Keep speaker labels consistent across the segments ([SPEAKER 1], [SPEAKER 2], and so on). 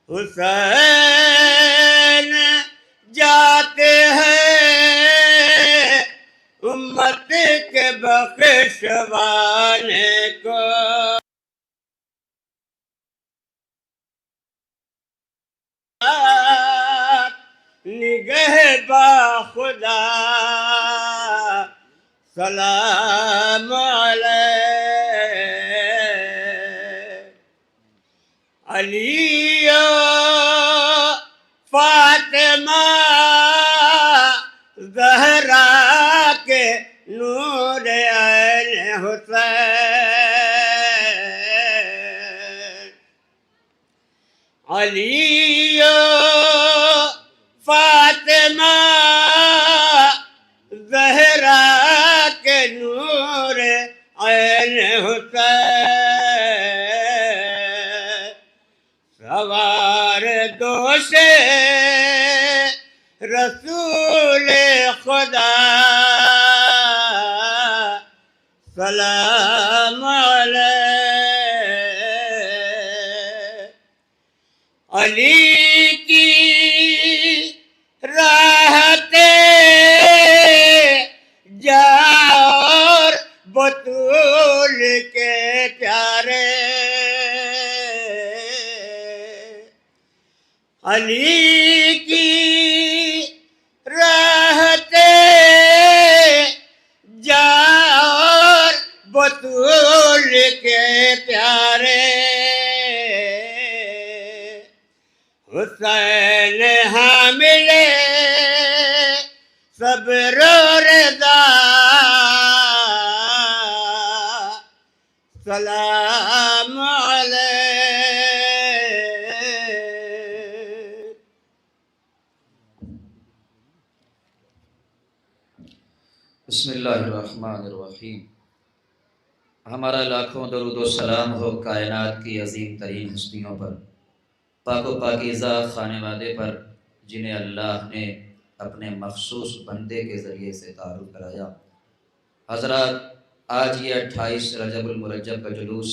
[SPEAKER 1] حسین جاتے ہیں امت کے بخشوانے کو، نگہباں خدا سلام علیہ۔ علی و فاطمہ زہرا کے نور عین حسین، علی و فاطمہ زہرا کے نور عین حسین، سوار دوش رسول خدا سلام علیہ۔ علی کی راحتے جاور بطول کے پیارے، علی کی راحتے جاور بطول کے پیارے، حسین حامل صبر و رضا سلام علیہ۔
[SPEAKER 2] بسم اللہ الرحمن الرحیم۔ ہمارا لاکھوں درود و سلام ہو کائنات کی عظیم ترین ہستیوں پر، پاک و پاکیزہ خانوادے پر، جنہیں اللہ نے اپنے مخصوص بندے کے ذریعے سے تعارف کرایا۔ حضرات، آج یہ 28 رجب المرجب کا جلوس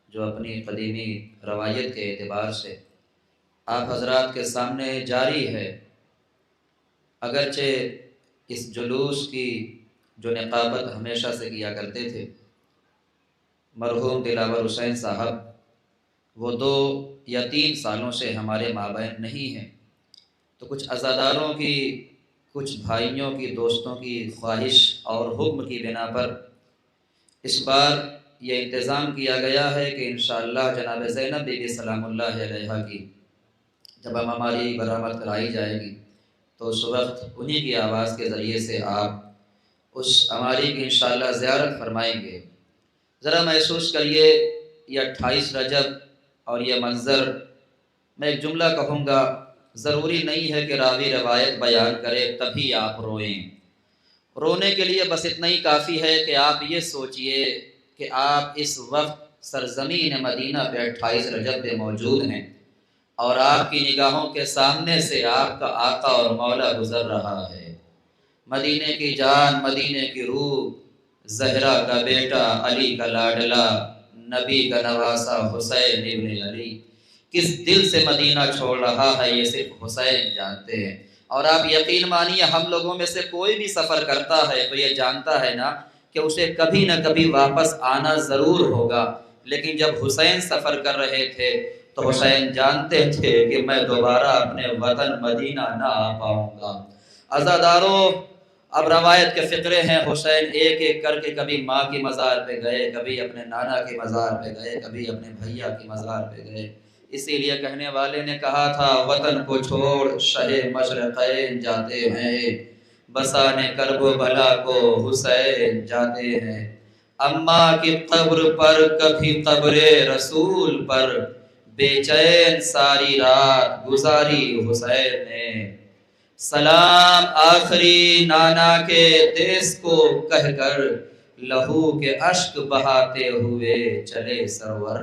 [SPEAKER 2] جو اپنی قدیمی روایت کے اعتبار سے آپ حضرات کے سامنے جاری ہے، اگرچہ اس جلوس کی جو نقابت ہمیشہ سے کیا کرتے تھے مرحوم دلاور حسین صاحب، وہ 2 یا 3 سالوں سے ہمارے مابین نہیں ہیں، تو کچھ عزاداروں کی، کچھ بھائیوں کی، دوستوں کی خواہش اور حکم کی بنا پر اس بار یہ انتظام کیا گیا ہے کہ انشاءاللہ جناب زینب بی بی سلام اللہ علیہا کی جب ہماری برآمد کرائی جائے گی تو اس وقت انہی کی آواز کے ذریعے سے آپ اس ہماری کی انشاءاللہ زیارت فرمائیں گے۔ ذرا محسوس کریے یہ 28 رجب اور یہ منظر، میں ایک جملہ کہوں گا، ضروری نہیں ہے کہ راوی روایت بیان کرے تبھی آپ روئیں۔ رونے کے لیے بس اتنا ہی کافی ہے کہ آپ یہ سوچئے کہ آپ اس وقت سرزمین مدینہ پہ 28 رجب پہ موجود ہیں اور آپ کی نگاہوں کے سامنے سے آپ کا آقا اور مولا گزر رہا ہے، مدینے کی جان، مدینے کی روح، زہرا کا بیٹا، علی کا لاڈلا، نبی کا نواسا حسین ابن علی کس دل سے مدینہ چھوڑ رہا ہے یہ صرف حسین جانتے ہیں۔ اور آپ یقین مانیے ہم لوگوں میں سے کوئی بھی سفر کرتا ہے تو یہ جانتا ہے نا کہ اسے کبھی نہ کبھی واپس آنا ضرور ہوگا، لیکن جب حسین سفر کر رہے تھے تو حسین جانتے تھے کہ میں دوبارہ اپنے وطن مدینہ نہ آ پاؤں گا۔ عزاداروں، اب روایت کے فقرے ہیں، حسین ایک ایک کر کے کبھی ماں کی مزار پہ گئے، کبھی اپنے نانا کی مزار پہ گئے، کبھی اپنے بھیا کی مزار پہ گئے۔ اسی لیے کہنے والے نے کہا تھا وطن کو چھوڑ شہ مشرقین جاتے ہیں، بسانے کرب و بلا کو حسین جاتے ہیں، اماں کی قبر پر کبھی قبر رسول پر بے چین ساری رات گزاری حسین نے، سلام آخری نانا کے دیس کو کہہ کر لہو کے اشک بہاتے ہوئے چلے سرور۔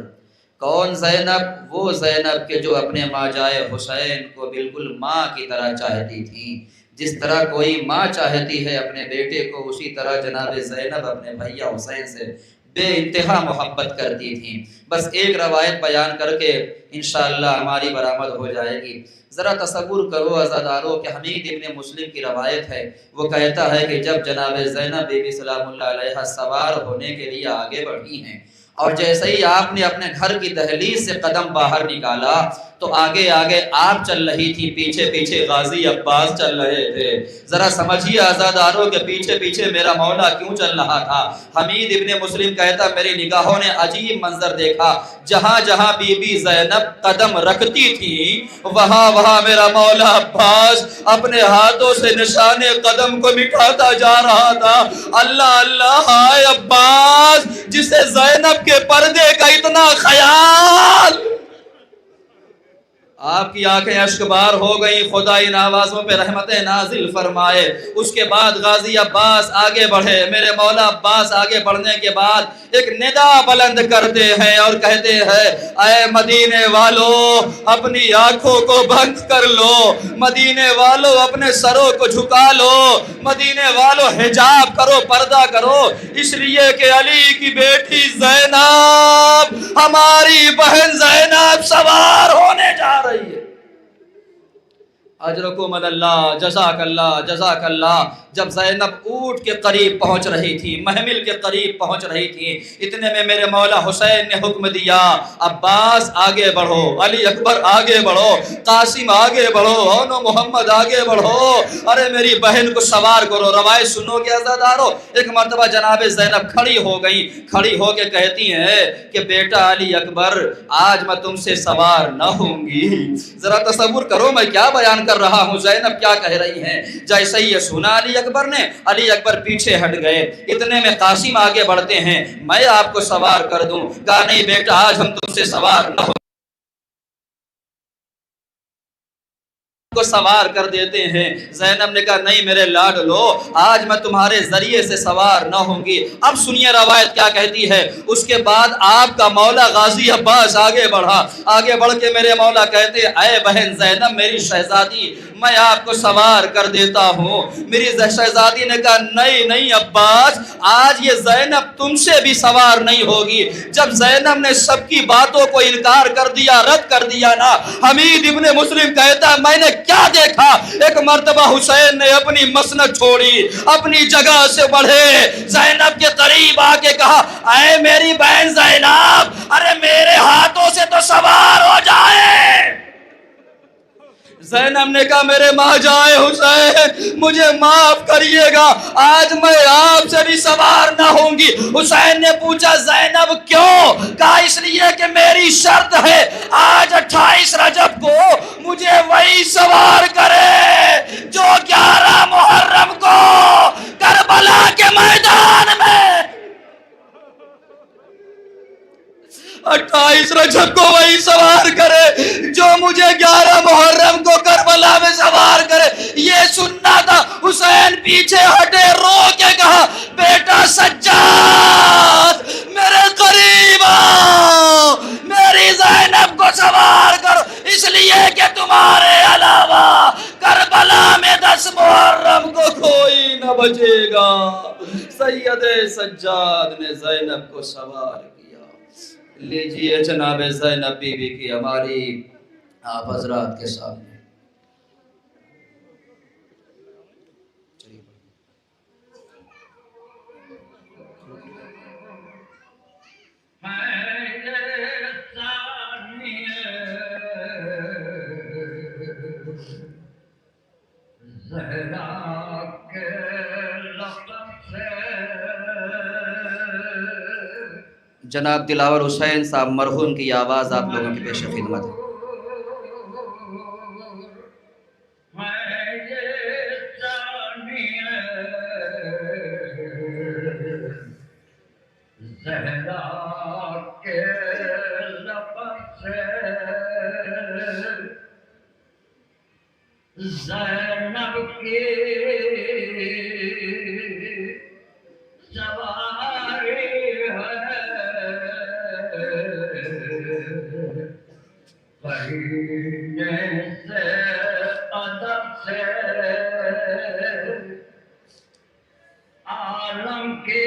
[SPEAKER 2] کون زینب؟ وہ زینب کہ جو اپنے ماں جائے حسین کو بالکل ماں کی طرح چاہتی تھی، جس طرح کوئی ماں چاہتی ہے اپنے بیٹے کو اسی طرح جناب زینب اپنے بھیا حسین سے بے انتہا محبت کرتی تھیں۔ بس ایک روایت بیان کر کے انشاءاللہ ہماری برآمد ہو جائے گی۔ ذرا تصور کرو عزادارو کہ حمید ابن مسلم کی روایت ہے، وہ کہتا ہے کہ جب جناب زینب بی بی سلام اللہ علیہ سوار ہونے کے لیے آگے بڑھی ہیں، اور جیسے ہی آپ نے اپنے گھر کی دہلیز سے قدم باہر نکالا تو آگے آگے آپ چل رہی تھی، پیچھے پیچھے غازی عباس چل رہے تھے۔ ذرا سمجھیے عزاداروں کے پیچھے پیچھے میرا مولا کیوں چل رہا تھا۔ حمید ابن مسلم کہتا میری نگاہوں نے عجیب منظر دیکھا، جہاں جہاں بی بی زینب قدم رکھتی تھی وہاں وہاں میرا مولا عباس اپنے ہاتھوں سے نشان قدم کو مٹاتا جا رہا تھا۔ اللہ اللہ، ہائے عباس جسے زینب کے پردے کا اتنا خیال۔ آپ کی آنکھیں اشک بار ہو گئیں، خدا ان آوازوں پہ رحمتیں نازل فرمائے۔ اس کے بعد غازی عباس آگے بڑھے، میرے مولا عباس آگے بڑھنے کے بعد ایک ندا بلند کرتے ہیں اور کہتے ہیں اے مدینے والو اپنی آنکھوں کو بند کر لو، مدینے والو اپنے سروں کو جھکا لو، مدینے والو حجاب کرو، پردہ کرو، اس لیے کہ علی کی بیٹی زینب، ہماری بہن زینب سوار ہونے جا رہی ہے۔ اجرکم اللہ، جزاک اللہ، جزاک اللہ۔ جب زینب اونٹ کے قریب پہنچ رہی تھی، محمل کے قریب پہنچ رہی تھی، اتنے میں میرے مولا حسین نے حکم دیا عباس آگے بڑھو، علی اکبر آگے بڑھو، قاسم آگے بڑھو، اونو محمد آگے بڑھو، ارے میری بہن کو سوار کرو۔ روایت سنو گے عزادارو، ایک مرتبہ جناب زینب کھڑی ہو گئی، کھڑی ہو کے کہتی ہیں کہ بیٹا علی اکبر آج میں تم سے سوار نہ ہوں گی۔ ذرا تصور کرو میں کیا بیان کر رہا ہوں، زینب کیا کہہ رہی ہیں۔ جیسے ہی یہ سنا علی اکبر نے، علی اکبر پیچھے ہٹ گئے، اتنے میں قاسم آگے بڑھتے ہیں، میں آپ کو سوار کر دوں۔ کہا نہیں بیٹا آج ہم تم سے سوار نہ ہو کو سوار کر دیتے ہیں۔ زینب نے کہا نہیں میرے لاڈلو آج میں تمہارے ذریعے سے سوار نہ ہوں گی۔ اب سنیے روایت کیا کہتی ہے۔ اس کے بعد آپ کا مولا غازی عباس آگے بڑھا، آگے بڑھ کے میرے مولا کہتے اے بہن زینب میری شہزادی میں آپ کو سوار کر دیتا ہوں۔ میری شہزادی نے کہا نہیں نہیں عباس آج یہ زینب تم سے بھی سوار نہیں ہوگی۔ جب زینب نے سب کی باتوں کو انکار کر دیا، رد کر دیا نا، حمید ابن مسلم کہتا میں نے کیا دیکھا، ایک مرتبہ حسین نے اپنی مسند چھوڑی، اپنی جگہ سے بڑھے، زینب کے قریب آ کے کہا اے میری بہن زینب ارے میرے ہاتھوں سے تو سوار ہو جائے۔ زینب نے کہا میرے ماں جائے حسین مجھے معاف کریے گا، آج میں آپ سے بھی سوار نہ ہوں گی۔ حسین نے پوچھا زینب کیوں؟ کہا اس لیے کہ میری شرط ہے آج 28 رجب کو مجھے وہی سوار کرے جو 11 محرم کو کربلا کے میدان میں 28 رجب کو وہی سوار کرے جو مجھے 11 محرم کو کربلا میں سوار کرے۔ یہ سننا تھا۔ حسین پیچھے ہٹے، رو کے کہا بیٹا سجاد میرے قریب آؤ، میری زینب کو سوار کرو، اس لیے کہ تمہارے علاوہ کربلا میں 10 محرم کو کوئی نہ بچے گا۔ سید سجاد نے زینب کو سوار کیا۔ لیجئے جناب زینب بی بی کی ہماری آپ حضرات کے سامنے جناب دلاور حسین صاحب مرحوم کی آواز آپ لوگوں کی پیش خدمت ہے۔
[SPEAKER 3] زینب کی سواری ہے پہینے سے ادب سے عالم کی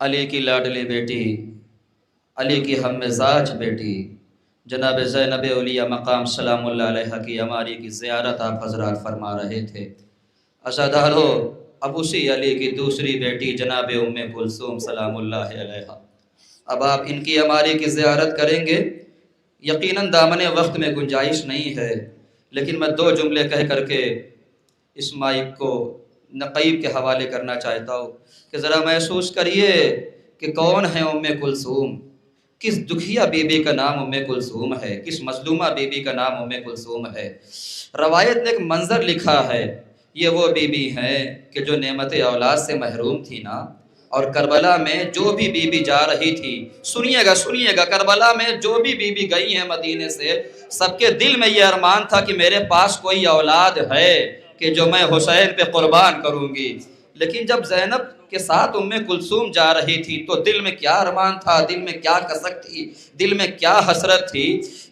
[SPEAKER 2] علی کی لاڈلی بیٹی، علی کی ہم مزاج بیٹی جناب زینب اولیاء مقام سلام اللہ علیہ کی عماری کی زیارت آپ حضرات فرما رہے تھے۔ عزادارو، اب اسی علی کی دوسری بیٹی جناب ام کلثوم سلام اللہ علیہ، اب آپ ان کی عماری کی زیارت کریں گے۔ یقیناً دامن وقت میں گنجائش نہیں ہے، لیکن میں دو جملے کہہ کر کے اس مائک کو نقیب کے حوالے کرنا چاہتا ہوں کہ ذرا محسوس کریے کہ کون ہے ام کلثوم، کس دکھیا بی بی کا نام ام کلثوم ہے، کس مظلومہ بی بی کا نام ام کلثوم ہے۔ روایت نے ایک منظر لکھا ہے، یہ وہ بی بی ہیں کہ جو نعمت اولاد سے محروم تھی نا، اور کربلا میں جو بھی بی بی جا رہی تھی، سنیے گا کربلا میں جو بھی بی بی گئی ہیں مدینے سے، سب کے دل میں یہ ارمان تھا کہ میرے پاس کوئی اولاد ہے کہ جو میں حسین پہ قربان کروں گی۔ لیکن جب زینب کے ساتھ ام کلثوم جا رہی تھی تو دل میں کیا ارمان تھا، دل میں کیا کسک تھی، دل میں کیا حسرت تھی،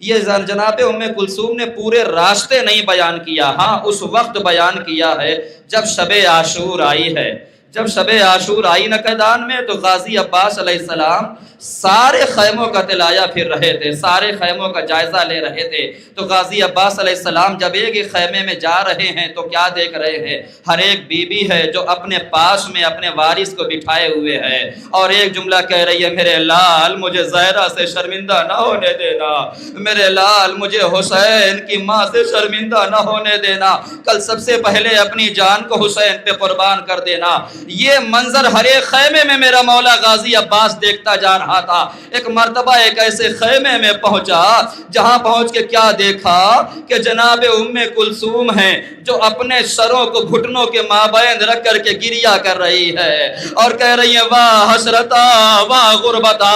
[SPEAKER 2] یہ جناب ام کلثوم نے پورے راستے نہیں بیان کیا، ہاں اس وقت بیان کیا ہے جب شب عاشور آئی ہے۔ جب شب عاشور آئی نقدان میں تو غازی عباس علیہ السلام سارے خیموں کا تلایا پھر رہے تھے، سارے خیموں کا جائزہ لے رہے تھے۔ تو غازی عباس علیہ السلام جب ایک خیمے میں جا رہے ہیں تو کیا دیکھ رہے ہیں، ہر ایک بی بی ہے جو اپنے پاس میں اپنے وارث کو بٹھائے ہوئے ہے، اور ایک جملہ کہہ رہی ہے، میرے لال مجھے زہرا سے شرمندہ نہ ہونے دینا، میرے لال مجھے حسین کی ماں سے شرمندہ نہ ہونے دینا، کل سب سے پہلے اپنی جان کو حسین پہ قربان کر دینا۔ یہ منظر ہر ایک خیمے میں میرا مولا غازی عباس دیکھتا جا رہا تھا۔ ایک مرتبہ ایک ایسے خیمے میں پہنچا جہاں پہنچ کے کیا دیکھا کہ جناب ام کلثوم ہیں جو اپنے سروں کو گھٹنوں کے مابین رکھ کر کے گریا کر رہی ہے اور کہہ رہی ہے، واہ حسرتا واہ غربتا،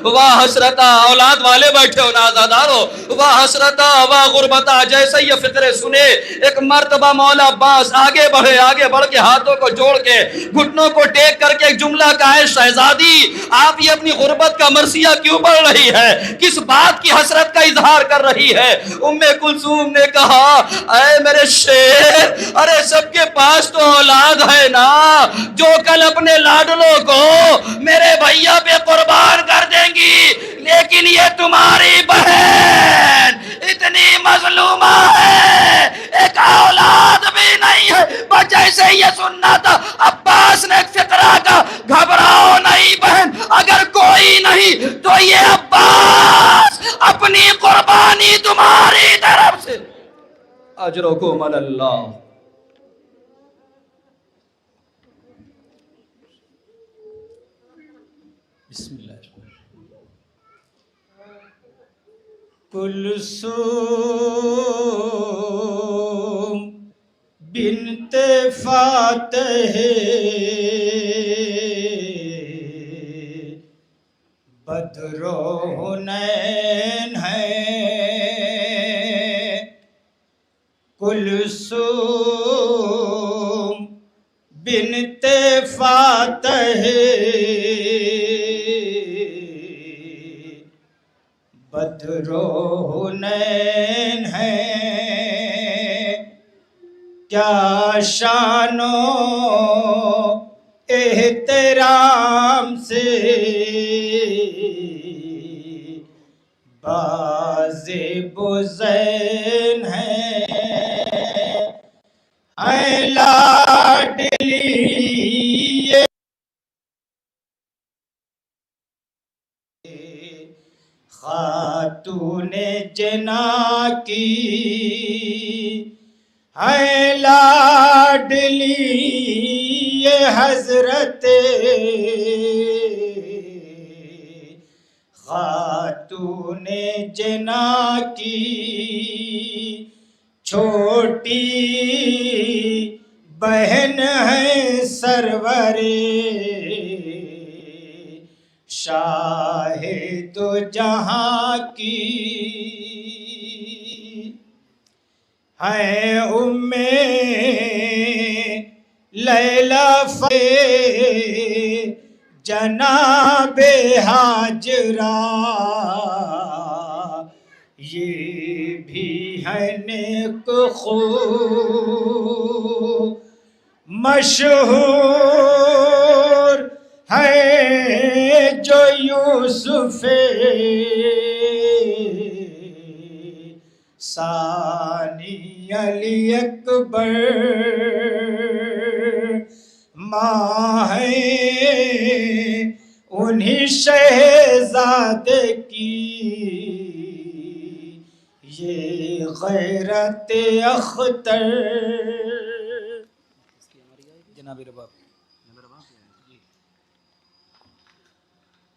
[SPEAKER 2] واہ حسرتا، اولاد والے بیٹھے ہو نازادارو، واہ حسرتا واہ غربتا۔ جیسے یہ فقرے سنے ایک مرتبہ مولا عباس آگے بڑھ کے ہاتھوں کو جوڑ کے گھٹنوں کو ٹیک کر کے ایک جملہ کہا ہے، شہزادی آپ یہ اپنی غربت کا مرثیہ کیوں پڑھ رہی ہے، کس بات کی حسرت کا اظہار کر رہی ہے؟ ام کلثوم نے کہا، اے میرے شیر، ارے سب کے پاس تو اولاد ہے نا جو کل اپنے لاڈلوں کو میرے بھیا پہ قربان کر دیں گی، لیکن یہ تمہاری بہن اتنی مظلومہ ہے، ایک اولاد بھی نہیں ہے۔ بس جیسے یہ سننا تھا عباس نے ایک فقرہ کا، گھبراؤ نہیں بہن، اگر کوئی نہیں تو یہ عباس اپنی قربانی تمہاری طرف سے، اجرکم علی اللہ۔ بسم اللہ۔
[SPEAKER 1] کلثوم بنت فاتح بدر و حنین کلثوم بنت فاتح بدر و حنین ہے کیا شان و احترام سے بازِ بزین ہے لاڈلی یہ خاتون جنا کی ہے لاڈلی یہ حضرت خاتون جنا کی چھوٹی بہن ہے سرور شاہ دو جہاں کی ہے ام لیلی جناب ہاجرہ یہ بھی ہے نیک خو مشہور ہے جو یوسف ثانی علی اکبر ماں ہے انہی شہزادے کی یہ غیرت اختر جناب رباب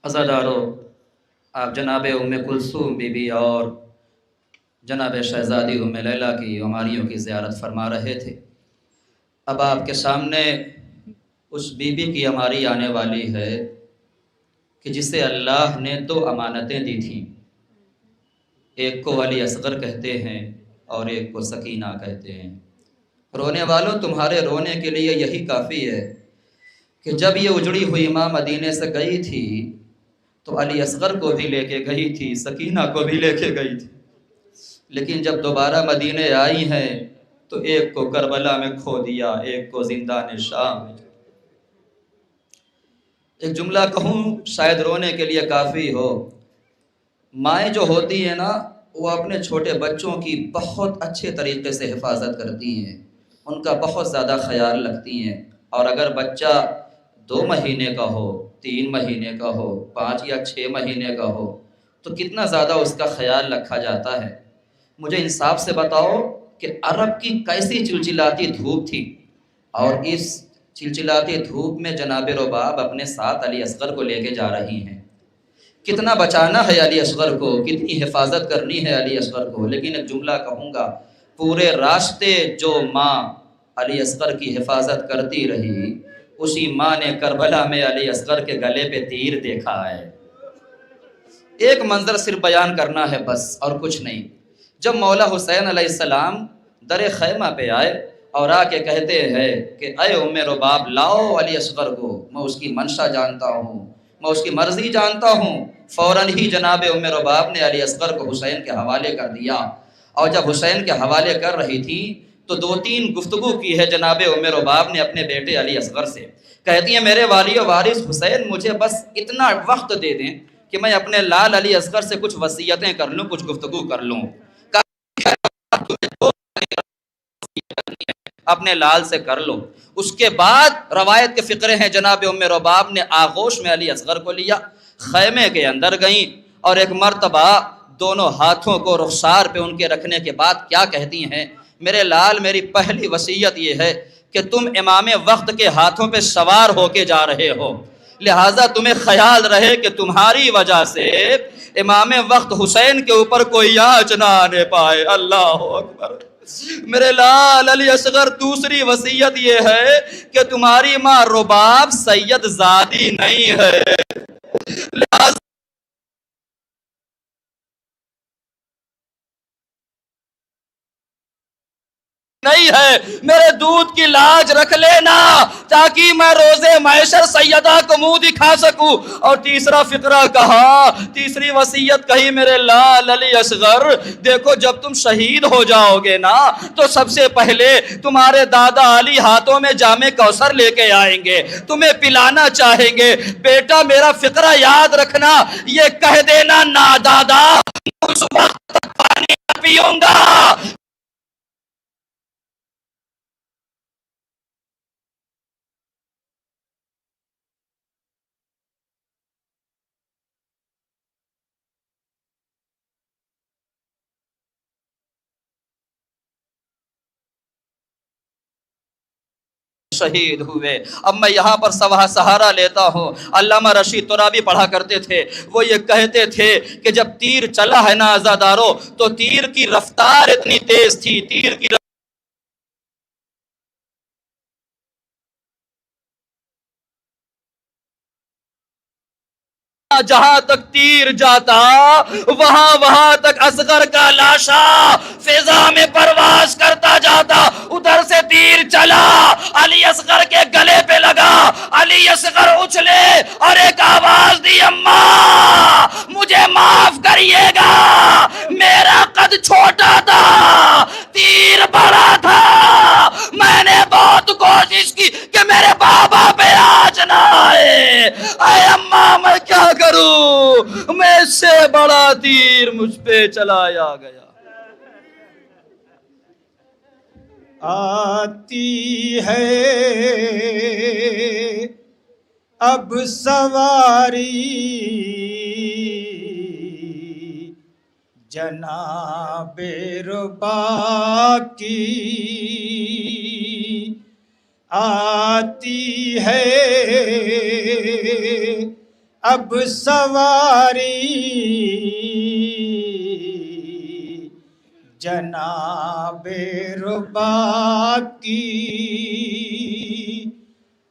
[SPEAKER 2] عزادارو، آپ جناب ام کلثوم بی بی اور جناب شہزادی ام لیلی کی عماریوں کی زیارت فرما رہے تھے۔ اب آپ کے سامنے اس بی بی کی عماری آنے والی ہے کہ جسے اللہ نے دو امانتیں دی تھیں، ایک کو علی اصغر کہتے ہیں اور ایک کو سکینہ کہتے ہیں۔ رونے والوں، تمہارے رونے کے لیے یہی کافی ہے کہ جب یہ اجڑی ہوئی ماں مدینے سے گئی تھی تو علی اصغر کو بھی لے کے گئی تھی، سکینہ کو بھی لے کے گئی تھی، لیکن جب دوبارہ مدینے آئی ہیں تو ایک کو کربلا میں کھو دیا، ایک کو زندان شام میں۔ ایک جملہ کہوں شاید رونے کے لیے کافی ہو۔ مائیں جو ہوتی ہیں نا، وہ اپنے چھوٹے بچوں کی بہت اچھے طریقے سے حفاظت کرتی ہیں، ان کا بہت زیادہ خیال رکھتی ہیں، اور اگر بچہ 2 مہینے کا ہو، 3 مہینے کا ہو، 5 یا 6 مہینے کا ہو تو کتنا زیادہ اس کا خیال رکھا جاتا ہے۔ مجھے انصاف سے بتاؤ کہ عرب کی کیسی چلچلاتی دھوپ تھی، اور اس چلچلاتی دھوپ میں جناب رباب اپنے ساتھ علی اصغر کو لے کے جا رہی ہیں۔ کتنا بچانا ہے علی اصغر کو، کتنی حفاظت کرنی ہے علی اصغر کو، لیکن ایک جملہ کہوں گا، پورے راستے جو ماں علی اصغر کی حفاظت کرتی رہی، اسی ماں نے کربلا میں علی اصغر کے گلے پہ تیر دیکھا ہے۔ ایک منظر صرف بیان کرنا ہے بس، اور کچھ نہیں۔ جب مولا حسین علیہ السلام در خیمہ پہ آئے اور آ کے کہتے ہیں کہ اے ام رباب لاؤ علی اصغر کو، میں اس کی منشا جانتا ہوں، میں اس کی مرضی جانتا ہوں، فوراً ہی جناب ام رباب نے علی اصغر کو حسین کے حوالے کر دیا، اور جب حسین کے حوالے کر رہی تھی تو 2-3 گفتگو کی ہے جناب ام رباب نے اپنے بیٹے علی اصغر سے۔ کہتی ہیں میرے والی و وارث حسین، مجھے بس اتنا وقت دے دیں کہ میں اپنے لال علی اصغر سے کچھ وصیتیں کر لوں، کچھ گفتگو کر لوں۔ اپنے لال سے کر لو۔ اس کے بعد روایت کے فقرے ہیں جناب ام رباب نے آغوش میں علی اصغر کو لیا، خیمے کے اندر گئیں، اور ایک مرتبہ دونوں ہاتھوں کو رخسار پہ ان کے رکھنے کے بعد کیا کہتی ہیں، میرے لال میری پہلی وصیت یہ ہے کہ تم امام وقت کے ہاتھوں پہ سوار ہو کے جا رہے ہو، لہٰذا تمہیں خیال رہے کہ تمہاری وجہ سے امام وقت حسین کے اوپر کوئی آنچ نہ آنے پائے۔ اللہ اکبر۔ میرے لال علی اصغر، دوسری وصیت یہ ہے کہ تمہاری ماں رباب سید زادی نہیں ہے، لہٰذا نہیں ہے، میرے دودھ کی لاج رکھ لینا تاکہ میں روزے معاشر سیدہ کو منہ دکھا سکوں۔ اور تیسرا فقرہ کہا، تیسری وصیت کہی میرے لال علی اصغر، دیکھو جب تم شہید ہو جاؤ گے نا تو سب سے پہلے تمہارے دادا علی ہاتھوں میں جام کوثر لے کے آئیں گے، تمہیں پلانا چاہیں گے۔ بیٹا میرا فقرہ یاد رکھنا، یہ کہہ دینا نا دادا اس وقت تک پانی نہ پیوں گا۔ شہید ہوئے۔ اب میں یہاں پر سہارا لیتا ہوں، علامہ رشید ترابی پڑھا کرتے تھے، وہ یہ کہتے تھے کہ جب تیر چلا ہے نا عزادارو تو تیر کی رفتار اتنی تیز تھی، تیر کی جہاں تک تیر جاتا وہاں تک اصغر کا لاشا فضا میں پرواز کرتا جاتا۔ ادھر سے تیر چلا، علی اصغر کے گلے پہ لگا، علی اصغر اچھلے اور ایک آواز دی، اماں مجھے معاف کریے گا، میرا قد چھوٹا تھا، تیر بڑا تھا، میں نے بہت کوشش کی کہ میرے بابا پہ آج نہ آئے، اے اماں میں کیا کروں، میں اس سے بڑا تیر مجھ پہ چلایا گیا۔
[SPEAKER 1] آتی ہے اب سواری جناب ربا کی، آتی ہے اب سواری جناب ربا کی،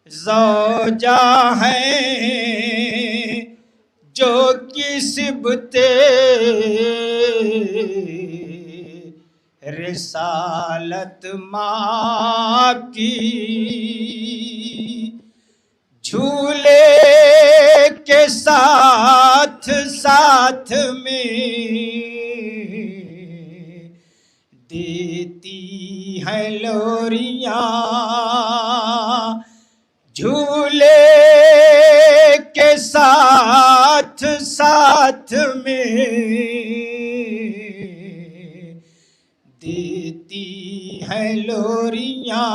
[SPEAKER 1] زوجہ ہیں جو کسبت رسالت ماں کی، جھولے کے ساتھ ساتھ میں دیتی ہیں لوریاں، جھولے کے ساتھ ساتھ میں دیتی ہیں لوریاں،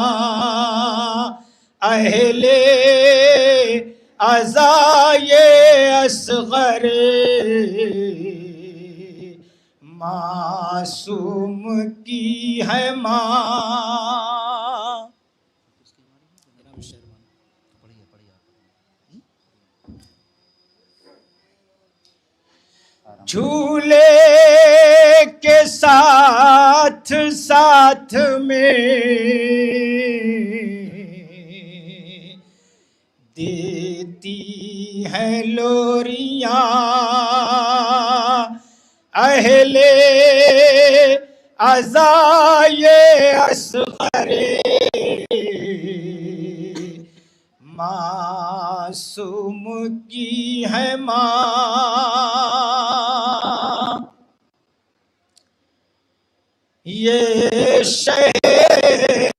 [SPEAKER 1] اہل عزائے اصغر معصوم کی ہے ماں۔ جھولے کے ساتھ ساتھ میں دیتی ہیں لوریاں، اہل عزائے اصغر معصوم کی ہے ماں۔ یہ شہر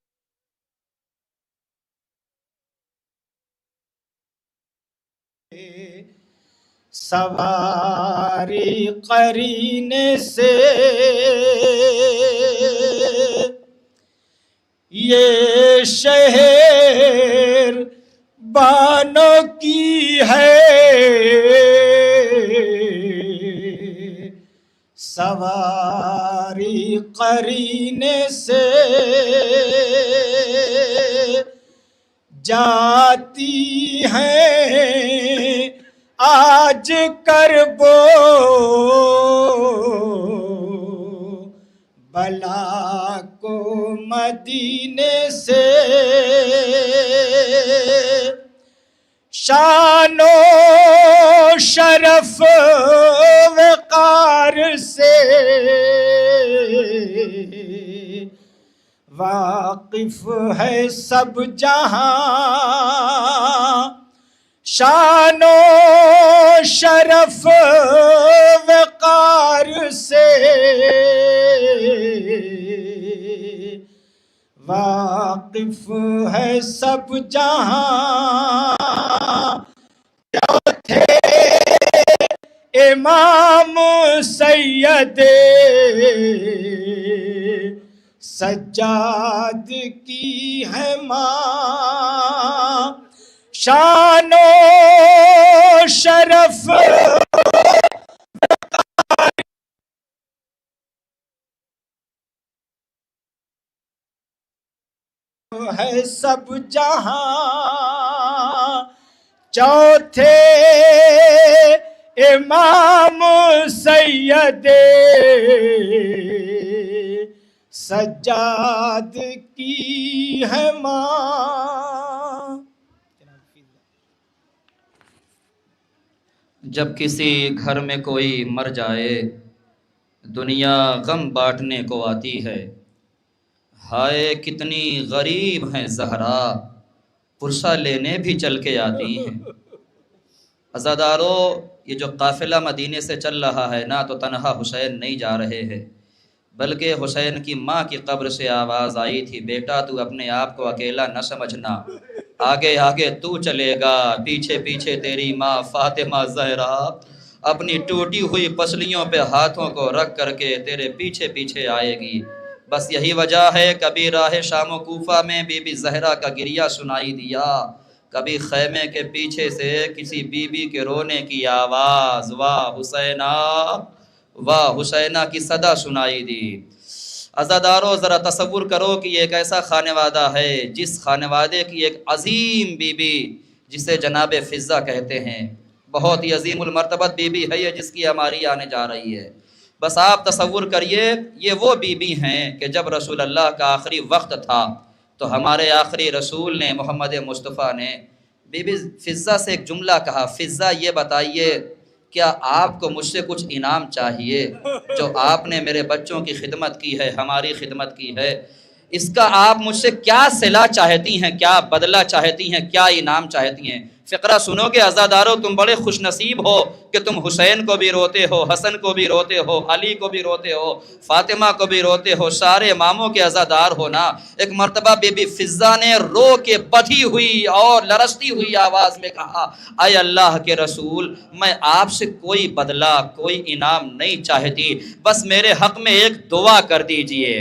[SPEAKER 1] سواری قرینے سے، یہ شہر بانوں کی ہے سواری قرینے سے، جاتی ہیں آج کربو بلا کو مدینے سے، شان و شرف وقار سے واقف ہے سب جہاں شان و شرف وقار سے، واقف ہے سب جہاں کیا تھے امام سید سجاد کی ہے ماں، شان و شرف ہے سب جہاں، چوتھے امام سید سجاد کی ہے ماں۔
[SPEAKER 2] جب کسی گھر میں کوئی مر جائے دنیا غم بانٹنے کو آتی ہے، ہائے کتنی غریب ہیں زہرا پرسہ لینے بھی چل کے آتی ہیں۔ عزادارو، یہ جو قافلہ مدینے سے چل رہا ہے نا، تو تنہا حسین نہیں جا رہے ہیں، بلکہ حسین کی ماں کی قبر سے آواز آئی تھی، بیٹا تو اپنے آپ کو اکیلا نہ سمجھنا، آگے آگے تو چلے گا، پیچھے پیچھے تیری ماں فاطمہ زہرا اپنی ٹوٹی ہوئی پسلیوں پہ ہاتھوں کو رکھ کر کے تیرے پیچھے پیچھے آئے گی۔ بس یہی وجہ ہے کبھی راہ شام و کوفہ میں بی بی زہرا کا گریہ سنائی دیا، کبھی خیمے کے پیچھے سے کسی بی بی کے رونے کی آواز، واہ حسینہ واہ حسینہ کی صدا سنائی دی۔ عزادارو، ذرا تصور کرو کہ یہ ایک ایسا خانوادہ ہے جس خانوادے کی ایک عظیم بی بی جسے جناب فضہ کہتے ہیں، بہت ہی عظیم المرتبت بی بی ہے یہ، جس کی ہماری آنے جا رہی ہے۔ بس آپ تصور کریے، یہ وہ بی بی ہیں کہ جب رسول اللہ کا آخری وقت تھا تو ہمارے آخری رسول نے محمد مصطفیٰ نے بی بی فضہ سے ایک جملہ کہا، فضہ یہ بتائیے کیا آپ کو مجھ سے کچھ انعام چاہیے؟ جو آپ نے میرے بچوں کی خدمت کی ہے، ہماری خدمت کی ہے، اس کا آپ مجھ سے کیا صلہ چاہتی ہیں، کیا بدلہ چاہتی ہیں، کیا انعام چاہتی ہیں؟ فقرہ سنو گے عزادارو، تم بڑے خوش نصیب ہو کہ تم حسین کو بھی روتے ہو، حسن کو بھی روتے ہو، علی کو بھی روتے ہو، فاطمہ کو بھی روتے ہو، سارے اماموں کے عزادار ہو نا۔ ایک مرتبہ بی بی فضہ نے رو کے بدھی ہوئی اور لرزتی ہوئی آواز میں کہا، اے اللہ کے رسول، میں آپ سے کوئی بدلہ کوئی انعام نہیں چاہتی، بس میرے حق میں ایک دعا کر دیجئے۔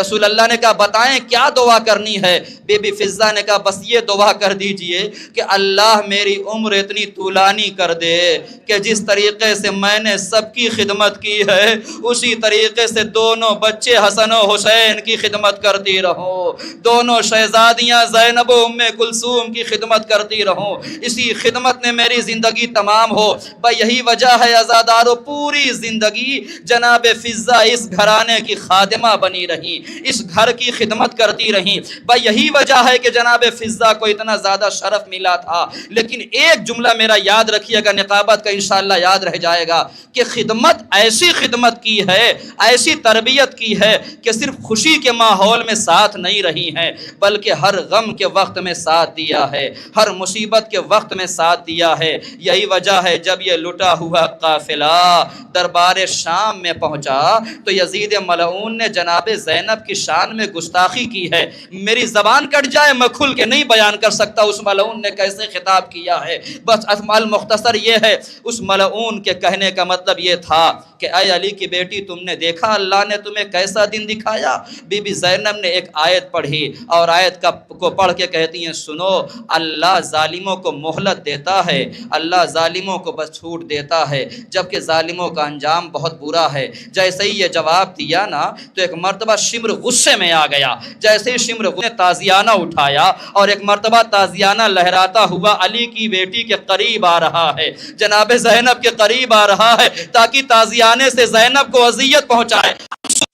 [SPEAKER 2] رسول اللہ نے کہا بتائیں کیا دعا کرنی ہے؟ بی بی فضہ نے کہا بس یہ دعا کر دیجئے کہ اللہ میری عمر اتنی طولانی کر دے کہ جس طریقے سے میں نے سب کی خدمت کی ہے اسی طریقے سے دونوں بچے حسن و حسین کی خدمت کرتی رہوں، دونوں شہزادیاں زینب و ام کلثوم کی خدمت کرتی رہوں، اسی خدمت میں میری زندگی تمام ہو۔ بھائی یہی وجہ ہے عزادارو، پوری زندگی جناب فضہ اس گھرانے کی خادمہ بنی رہی، اس گھر کی خدمت کرتی رہی۔ بھائی یہی وجہ ہے کہ جناب فضہ کو اتنا زیادہ شرف ملا تھا۔ لیکن ایک جملہ میرا یاد رکھیے گا، نقابت کا انشاءاللہ یاد رہ جائے گا، کہ خدمت ایسی خدمت کی ہے، ایسی تربیت کی ہے کہ صرف خوشی کے ماحول میں ساتھ نہیں رہی ہیں، بلکہ ہر غم کے وقت میں ساتھ دیا ہے، ہر مصیبت کے وقت میں ساتھ دیا ہے۔ یہی وجہ ہے جب یہ لٹا ہوا قافلہ دربار شام میں پہنچا تو یزید ملعون نے جناب زینب کی شان میں گستاخی کی ہے، میری زبان کٹ جائے میں کھل کے نہیں بیان کر سکتا اس ملعون نے کیسے خطاب کیا ہے، بس مختصر یہ ہے، اس ملعون کے کہنے کا مطلب یہ تھا کہ اے علی کی بیٹی تم نے دیکھا اللہ نے تمہیں کیسا دن دکھایا؟ بی بی زینب نے ایک آیت پڑھی اور آیت کو پڑھ کے کہتی ہیں سنو، اللہ ظالموں کو مہلت دیتا ہے، اللہ ظالموں کو بس چھوٹ دیتا ہے، جبکہ ظالموں کا انجام بہت برا ہے۔ جیسے ہی یہ جواب دیا نا تو ایک مرتبہ شمر غصے میں آ گیا، جیسے ہی شمر نے تازیانہ اٹھایا اور ایک مرتبہ تازیانہ لہراتا ہوا علی کی بیٹی کے قریب آ رہا ہے، جناب زینب کے قریب آ رہا ہے تاکہ تازیانے سے زینب کو اذیت پہنچائے۔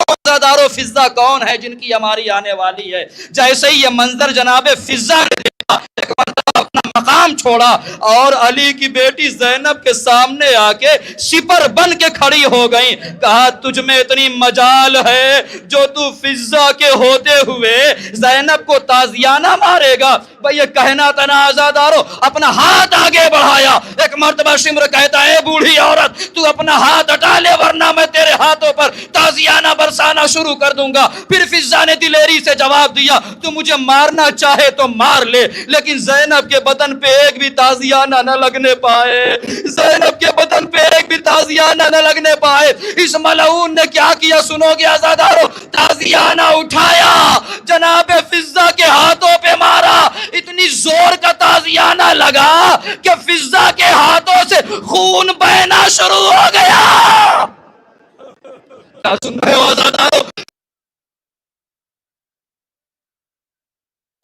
[SPEAKER 2] عزادارو فضہ کون ہے جن کی ہماری آنے والی ہے؟ جیسے ہی یہ منظر جناب فضہ نے دیکھا، ایک مرتبہ اپنا مقام
[SPEAKER 4] کام چھوڑا اور علی کی بیٹی زینب کے سامنے آ کے سپر بن کے کھڑی ہو گئیں. کہا تجھ میں اتنی مجال ہے جو تو فضا کے ہوتے ہوئے زینب کو تازیانہ مارے گا. بھئی یہ کہنا تنازعدارو اپنا ہاتھ آگے بڑھایا. ایک مرتبہ شمر کہتا ہے اے بوڑھی عورت تو اپنا ہاتھ ہٹا لے ورنہ میں تیرے ہاتھوں پر تازیانہ برسانا شروع کر دوں گا. پھر فضا نے دلیری سے جواب دیا تو مجھے مارنا چاہے تو مار لے لیکن زینب کے بدن پہ ایک بھی تازیانہ نہ لگنے پائے. زینب کے بدن پہ ایک بھی تازیانہ نہ لگنے پائے. اس ملعون نے کیا کیا سنو گے عزادارو؟ تازیانہ اٹھایا جناب فضا کے ہاتھوں پہ مارا. اتنی زور کا تازیانہ لگا کہ فضا کے ہاتھوں سے خون بہنا شروع ہو گیا. کیا سن رہے ہو عزادارو؟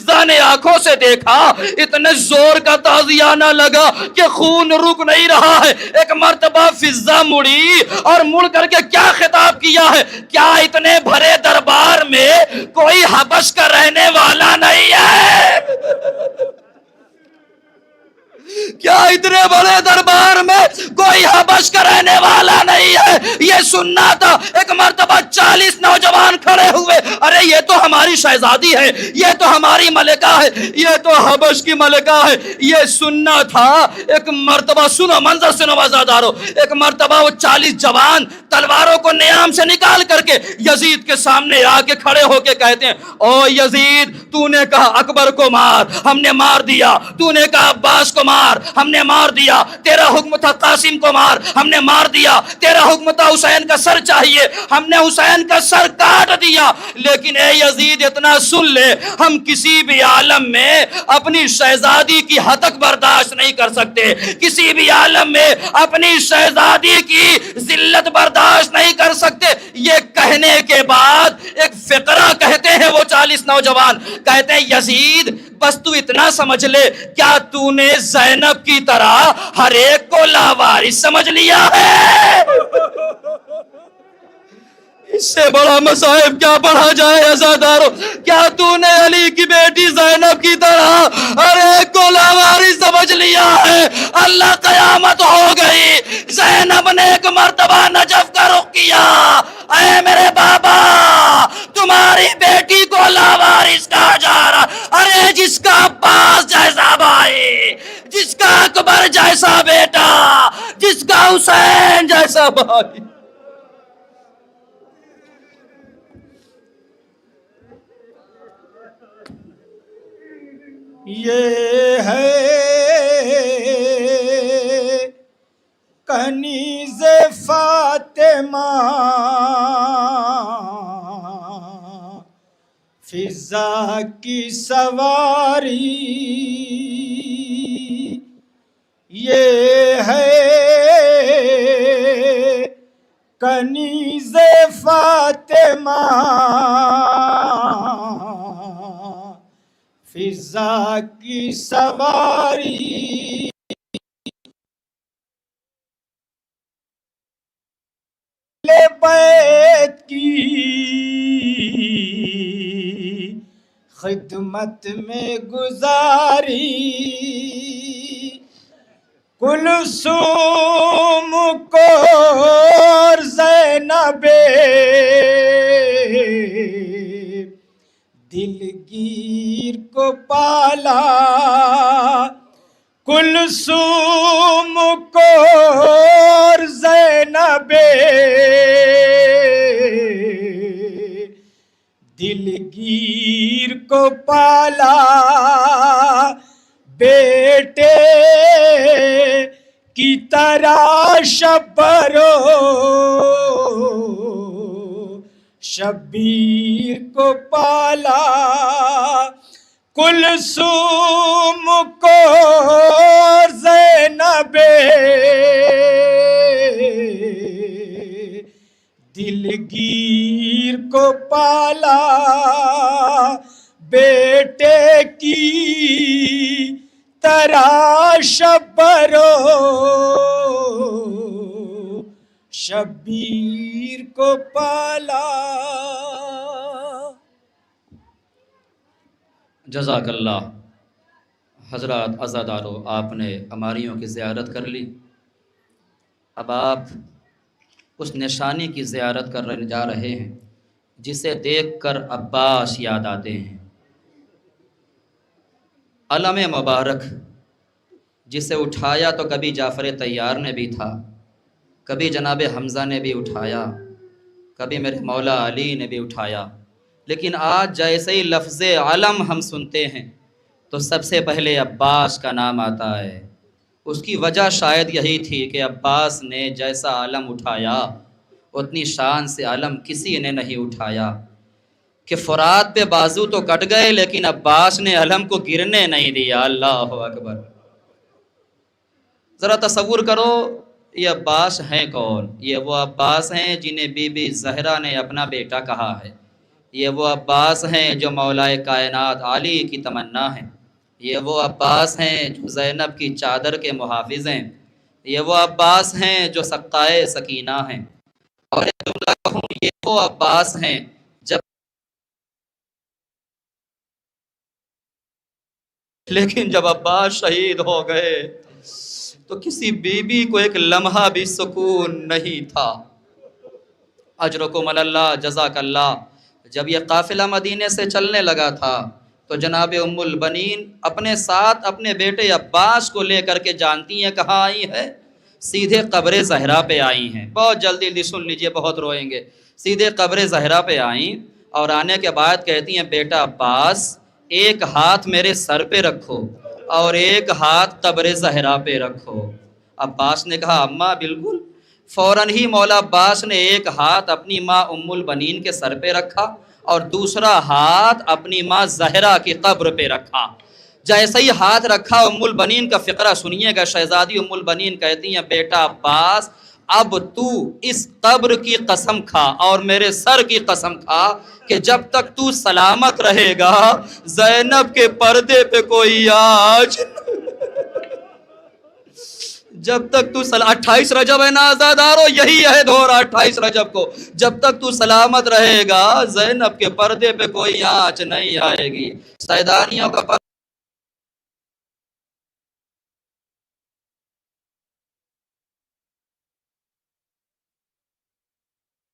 [SPEAKER 4] فضا نے آنکھوں سے دیکھا اتنے زور کا تازیانہ لگا کہ خون رک نہیں رہا ہے. ایک مرتبہ فضا مڑی اور مڑ کر کے کیا خطاب کیا ہے؟ کیا اتنے بھرے دربار میں کوئی حبش کا رہنے والا نہیں ہے؟ کیا اتنے بڑے دربار میں کوئی حبش کا رہنے والا نہیں ہے؟ یہ سننا تھا. ایک مرتبہ 40 نوجوان کھڑے ہوئے. ارے یہ تو ہماری شہزادی ہے, یہ تو ہماری ملکہ ہے, یہ تو حبش کی ملکہ ہے. یہ سننا تھا. ایک مرتبہ سنو منظر سنو وزادارو. ایک مرتبہ وہ 40 جوان تلواروں کو نیام سے نکال کر کے یزید کے سامنے آ کے کھڑے ہو کے کہتے ہیں او یزید تو نے کہا اکبر کو مار, ہم نے مار دیا. تو نے کہا عباس کو مار, ہم نے مار دیا. تیرا حکم تھا قاسم کو مار, ہم نے مار دیا. تیرا حکم تھا حسین کا سر چاہیے, ہم نے حسین کا سر کاٹ دیا. لیکن اے یزید اتنا سن لے, ہم کسی بھی عالم میں اپنی شہزادی کی ہتک برداشت نہیں کر سکتے, کسی بھی عالم میں اپنی شہزادی کی ذلت برداشت نہیں کر سکتے. یہ کہنے کے بعد ایک فقرہ کہتے ہیں وہ 40 نوجوان, کہتے ہیں یزید بس تو اتنا سمجھ لے, کیا تو نے زینب کی طرح ہر ایک کو لاوارث سمجھ لیا ہے؟ اس سے بڑا مصائب کیا پڑھا جائے عزادارو؟ کیا تو نے علی کی بیٹی زینب کی طرح ہر ایک کو لاوارث سمجھ لیا ہے؟ اللہ قیامت ہو گئی. زینب نے ایک مرتبہ نجف کا رخ کیا. اے میرے بابا تمہاری بیٹی کو لاوارث کہا جا رہا. ارے جس کا عباس جیسا بھائی, جس کا اکبر جیسا بیٹا, جس کا حسین جیسا بھائی,
[SPEAKER 1] یہ ہے کنیز فاطمہ فضا کی سواری. یہ ہے کنیز فاطمہ فضا کی سواری. بیت کی خدمت میں گزاری. کلثوم کو اور زینب دلگیر کو پالا. کلثوم کو اور زینب دلگیر کو پالا. بیٹے کی طرح شبرو شبیر کو پالا. کلثوم کو زینب دلگیر کو پالا. بیٹے کی طرح شبرو شبیر کو پالا.
[SPEAKER 2] جزاک اللہ. حضرات عزادارو، آپ نے عماریوں کی زیارت کر لی، اب آپ اس نشانی کی زیارت کرنے جا رہے ہیں جسے دیکھ کر عباس یاد آتے ہیں۔ علم مبارک جسے اٹھایا تو کبھی جعفر طیار نے بھی تھا، کبھی جناب حمزہ نے بھی اٹھایا، کبھی میرے مولا علی نے بھی اٹھایا، لیکن آج جیسے ہی لفظ علم ہم سنتے ہیں تو سب سے پہلے عباس کا نام آتا ہے۔ اس کی وجہ شاید یہی تھی کہ عباس نے جیسا علم اٹھایا اتنی شان سے علم کسی نے نہیں اٹھایا، کہ فرات پہ بازو تو کٹ گئے لیکن عباس نے علم کو گرنے نہیں دیا۔ اللہ اکبر! ذرا تصور کرو، یہ عباس ہیں کون؟ یہ وہ عباس ہیں جنہیں بی بی زہرا نے اپنا بیٹا کہا ہے، یہ وہ عباس ہیں جو مولا کائنات علی کی تمنا ہیں، یہ وہ عباس ہیں جو زینب کی چادر کے محافظ ہیں، یہ وہ عباس ہیں جو سقائے سکینہ ہیں، اور ایک جملہ کہوں، یہ وہ عباس ہیں جب لیکن جب عباس شہید ہو گئے تو کسی بی بی کو ایک لمحہ بھی سکون نہیں تھا۔ اجرکم اللہ، جزاک اللہ۔ جب یہ قافلہ مدینے سے چلنے لگا تھا تو جناب ام البنین اپنے ساتھ اپنے بیٹے عباس کو لے کر کے جانتی ہیں کہاں آئی ہے؟ سیدھے قبر زہرا پہ آئی ہیں۔ بہت جلدی سن لیجئے، بہت روئیں گے۔ سیدھے قبر زہرا پہ آئیں اور آنے کے بعد کہتی ہیں بیٹا عباس ایک ہاتھ میرے سر پہ رکھو اور ایک ہاتھ قبر زہرا پہ رکھو۔ عباس نے کہا اماں بالکل۔ فوراً ہی مولا عباس نے ایک ہاتھ اپنی ماں ام البنین کے سر پہ رکھا اور دوسرا ہاتھ اپنی ماں زہرا کی قبر پہ رکھا۔ جیسے ہی ہاتھ رکھا، ام البنین کا فقرہ سنیے گا۔ شہزادی ام البنین کہتی ہیں بیٹا عباس اب تو اس قبر کی قسم کھا اور میرے سر کی قسم کھا کہ جب تک تو سلامت رہے گا زینب کے پردے پہ کوئی آج جب تک تو 28 رجب ہے نا آزادارو، یہی عہد ہو رہا 28 رجب کو، جب تک تو سلامت رہے گا زینب کے پردے پہ کوئی آنچ نہیں آئے گی۔ سیدانیوں کا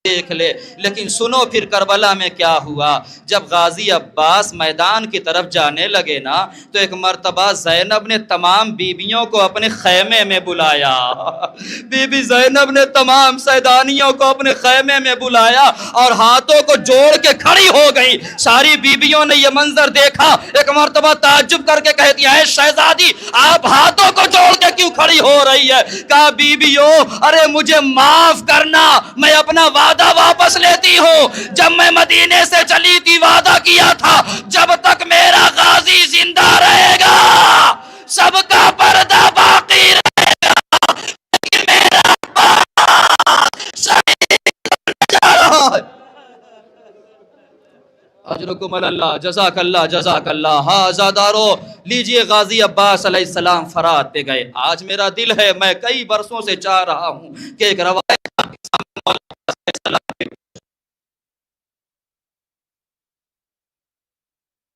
[SPEAKER 2] دیکھ لے، لیکن سنو پھر کربلا میں کیا ہوا۔ جب غازی عباس میدان کی طرف جانے لگے نا تو ایک مرتبہ زینب نے تمام بیویوں کو اپنے خیمے میں بلایا۔ بی بی زینب نے تمام سیدانیوں کو اپنے خیمے میں بلایا اور ہاتھوں کو جوڑ کے کھڑی ہو گئی۔ ساری بیویوں نے یہ منظر دیکھا، ایک مرتبہ تعجب کر کے کہتی ہے شہزادی آپ ہاتھوں کو جوڑ کے کیوں کھڑی ہو رہی ہے؟ کہا بیویوں ارے مجھے معاف کرنا، میں اپنا وعدہ واپس لیتی ہوں۔ جب میں مدینے سے چلی تھی وعدہ کیا تھا جب تک میرا غازی زندہ رہے گا سب کا پردہ باقی رہے گا، لیکن میرا باپ شہید جا رہا ہے۔ اجرکم اللہ، جزاک اللہ، جزاک اللہ۔ ہاں عزادارو لیجئے، غازی عباس علیہ السلام فرات پہ گئے۔ آج میرا دل ہے، میں کئی برسوں سے چاہ رہا ہوں کہ ایک روایت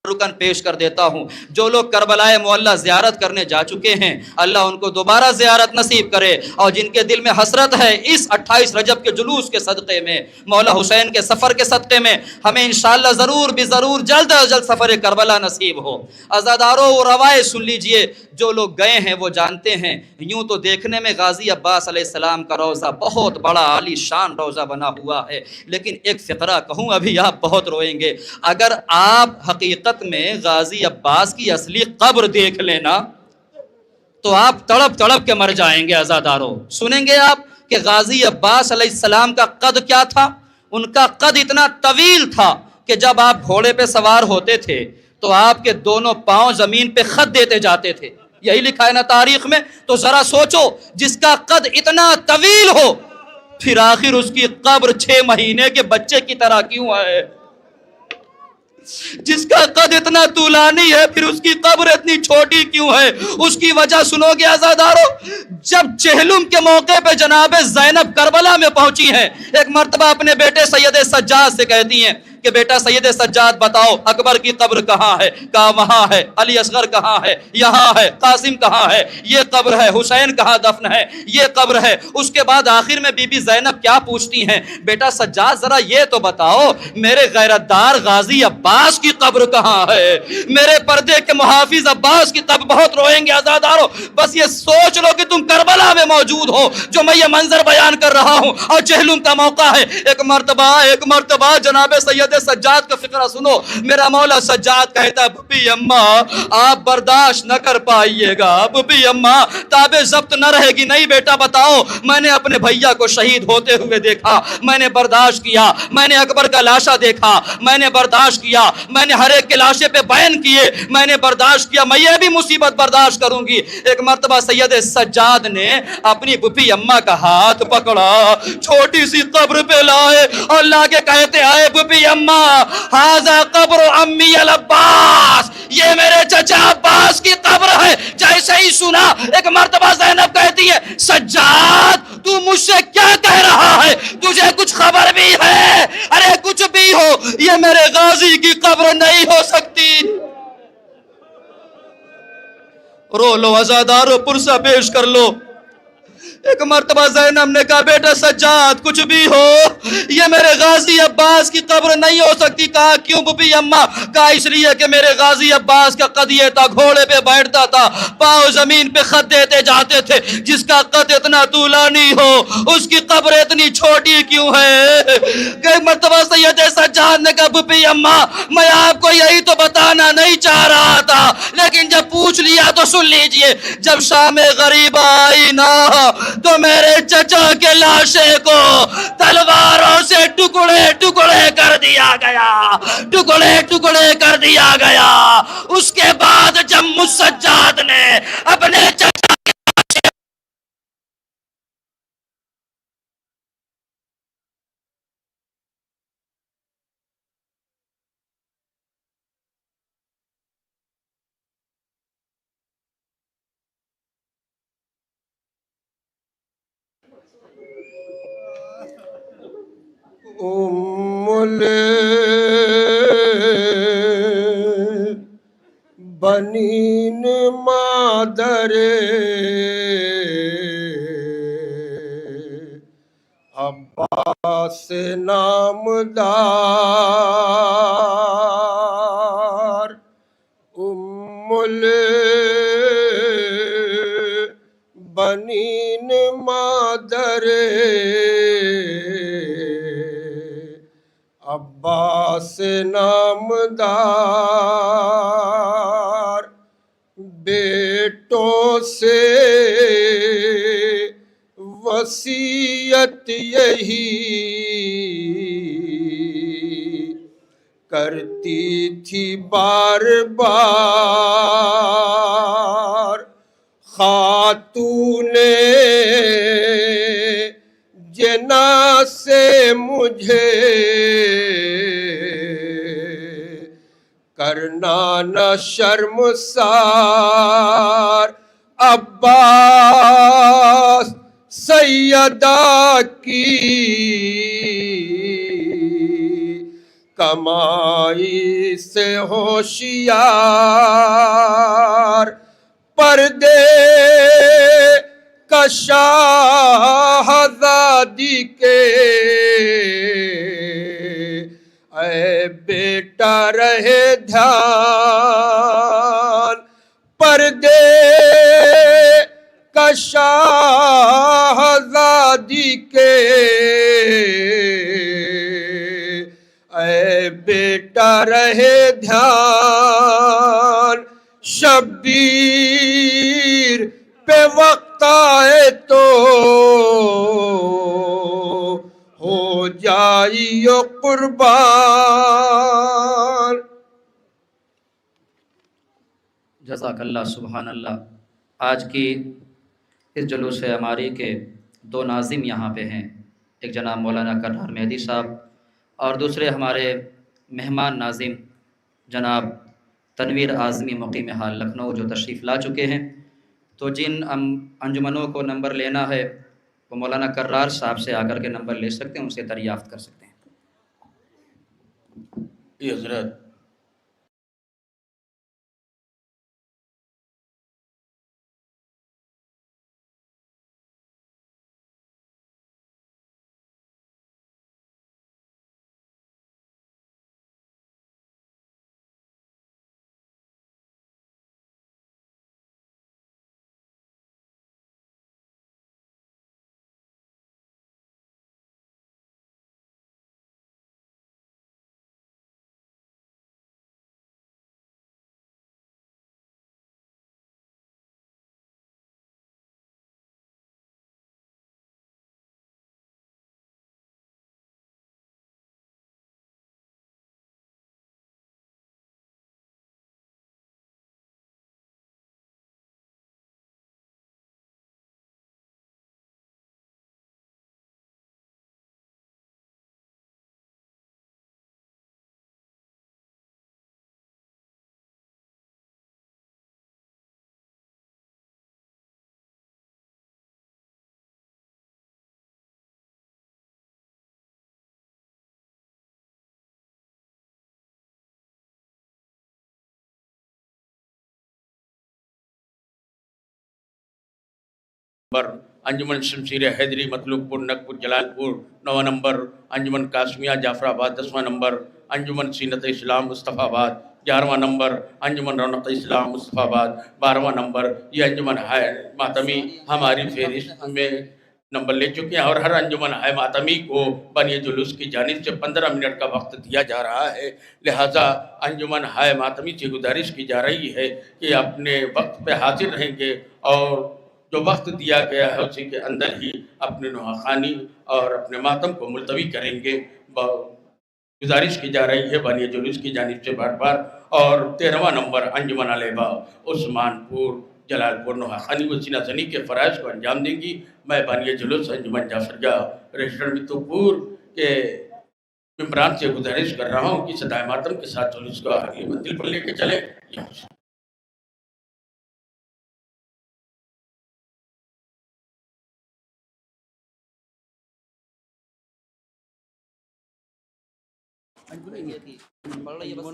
[SPEAKER 2] رکن پیش کر دیتا ہوں۔ جو لوگ کربلائے معلیٰ زیارت کرنے جا چکے ہیں اللہ ان کو دوبارہ زیارت نصیب کرے، اور جن کے دل میں حسرت ہے اس 28 رجب کے جلوس کے صدقے میں، مولا حسین کے سفر کے صدقے میں، ہمیں انشاءاللہ ضرور بھی ضرور جلد از جلد سفر کربلا نصیب ہو۔ عزادارو وہ روایت سن لیجئے، جو لوگ گئے ہیں وہ جانتے ہیں۔ یوں تو دیکھنے میں غازی عباس علیہ السلام کا روضہ بہت بڑا عالی شان روضہ بنا ہوا ہے، لیکن ایک فقرہ کہوں ابھی آپ بہت روئیں گے۔ اگر آپ حقیقت میں غازی عباس کی اصلی قبر دیکھ لینا تو آپ تڑپ تڑپ کے مر جائیں گے۔ عزادارو سنیں گے آپ کہ غازی عباس علیہ السلام کا قد کیا تھا۔ ان کا قد اتنا طویل تھا کہ جب آپ گھوڑے پہ سوار ہوتے تھے تو آپ کے دونوں پاؤں زمین پہ خط دیتے جاتے تھے، یہی لکھا ہے نا تاریخ میں۔ تو ذرا سوچو جس کا قد اتنا طویل ہو پھر آخر اس کی قبر 6 مہینے کے بچے کی طرح کیوں ہے؟ جس کا قد اتنا طولانی ہے پھر اس کی قبر اتنی چھوٹی کیوں ہے؟ اس کی وجہ سنو گے عزادارو، جب چہلم کے موقع پہ جناب زینب کربلا میں پہنچی ہیں، ایک مرتبہ اپنے بیٹے سید سجاد سے کہتی ہیں
[SPEAKER 4] کہ بیٹا سید سجاد بتاؤ اکبر کی قبر کہاں ہے؟ کہا وہاں ہے۔ علی اصغر کہاں ہے؟ یہاں ہے۔ قاسم کہاں ہے؟ یہ قبر ہے۔ حسین کہاں دفن ہے؟ یہ قبر ہے۔ اس کے بعد آخر میں بی بی زینب کیا پوچھتی ہیں؟ بیٹا سجاد ذرا یہ تو بتاؤ میرے غیرت دار غازی عباس کی قبر کہاں ہے؟ میرے پردے کے محافظ عباس کی قبر۔ بہت روئیں گے عزادارو، بس یہ سوچ لو کہ تم کربلا میں موجود ہو جو میں یہ منظر بیان کر رہا ہوں، اور چہلم کا موقع ہے۔ ایک مرتبہ جناب سید سجاد کا فقرہ سنو۔ میرا مولا سجاد کہتا ہے بھبی اماں آپ برداشت نہ کر پائیے گا، بھبی اماں تاب ضبط نہ رہے گی۔ نہیں بیٹا بتاؤ، میں نے اپنے بھیا کو شہید ہوتے ہوئے دیکھا، میں نے برداشت کیا۔ میں نے اکبر کا لاشا دیکھا، میں نے برداشت کیا۔ میں نے ہر ایک کے لاشے پہ بیان کیے، میں نے برداشت کیا۔ میں یہ بھی مصیبت برداشت کروں گی۔ ایک مرتبہ سید سجاد نے اپنی بھبی اماں کا ہاتھ پکڑا، چھوٹی سی قبر پہ لائے اور لا کے کہتے آئے بھبی اماں ہاذا قبر امی العباس، یہ میرے چچا عباس کی قبر ہے۔ جیسے ہی سنا ایک مرتبہ زینب کہتی ہے سجاد تو مجھ سے کیا کہہ رہا ہے؟ تجھے کچھ خبر بھی ہے؟ ارے کچھ بھی ہو یہ میرے غازی کی قبر نہیں ہو سکتی۔ رو لو عزادارو، پرسہ پیش کر لو۔ ایک مرتبہ زینب نے کہا بیٹا سجاد کچھ بھی ہو یہ میرے غازی عباس کی قبر نہیں ہو سکتی۔ کہا کیوں بھبی اماں؟ کہا اس لیے کہ میرے غازی عباس کا قد یہ تھا، گھوڑے پہ بیٹھتا تھا، پاؤں زمین پہ خط دیتے جاتے تھے۔ جس کا قد اتنا طولانی ہو اس کی قبر اتنی چھوٹی کیوں ہے؟ ایک مرتبہ سید سجاد نے کہا بھبی اماں میں آپ کو یہی تو بتانا نہیں چاہ رہا تھا، لیکن جب پوچھ لیا تو سن لیجئے۔ جب شام غریب آئی نا تو میرے چچا کے لاشے کو تلواروں سے ٹکڑے ٹکڑے کر دیا گیا، ٹکڑے ٹکڑے کر دیا گیا۔ اس کے بعد جب مسجاد نے اپنے چچا
[SPEAKER 1] بنین مادر عباس نامدار، بنین مادر عباس نامدار، بیٹوں سے وصیت یہی کرتی تھی بار بار، خاتون جنا سے مجھے کرنا نہ شرمسار، عباس سیدہ کی کمائی سے ہوشیار، پردے کا شاہزادی کے اے بیٹا رہے دھیان، پردے کا شاہزادی کے اے بیٹا رہے دھیان، شبیر پہ وقت آئے تو ہو جائیو قربان۔
[SPEAKER 2] جزاک اللہ، سبحان اللہ۔ آج کی اس جلوس عماری کے دو ناظم یہاں پہ ہیں، ایک جناب مولانا کرار مہدی صاحب اور دوسرے ہمارے مہمان ناظم جناب تنویر اعظمی مقیم حال لکھنؤ جو تشریف لا چکے ہیں۔ تو جن انجمنوں کو نمبر لینا ہے وہ مولانا کرار صاحب سے آ کر کے نمبر لے سکتے ہیں، ان سے دریافت کر سکتے ہیں۔
[SPEAKER 5] یہ حضرت نمبر انجمن شمشیر حیدری مطلوب پور نقپور جلال پور 9 نمبر انجمن قاسمیہ جعفر آباد 10واں نمبر انجمن سینت اسلام مصطفیٰ آباد 11واں نمبر انجمن رونق اسلام مصطفیٰ آباد 12واں نمبر یہ انجمن ہے ماتمی ہماری فہرست میں نمبر لے چکے ہیں اور ہر انجمن ہے ماتمی کو بنی جلوس کی جانب سے 15 منٹ کا وقت دیا جا رہا ہے، لہٰذا انجمن ہے ماتمی سے گزارش کی جا رہی ہے کہ اپنے وقت پہ حاضر رہیں گے اور جو وقت دیا گیا ہے اسی کے اندر ہی اپنے نوحہ اور اپنے ماتم کو ملتوی کریں گے۔ گزارش کی جا رہی ہے بانی جلوس کی جانب سے بار بار۔ اور 13واں نمبر انجمن علیبہ عثمان پور جلال پور نوحہ خانی و سینہ زنی کے فرائض کو انجام دیں گی۔ میں بانی جلوس انجمن جعفر جاہ ریسٹر متو پور کے ممبران سے گزارش کر رہا ہوں کہ صدائے ماتم کے ساتھ جلوس کو اگلی منزل پر لے کے چلے۔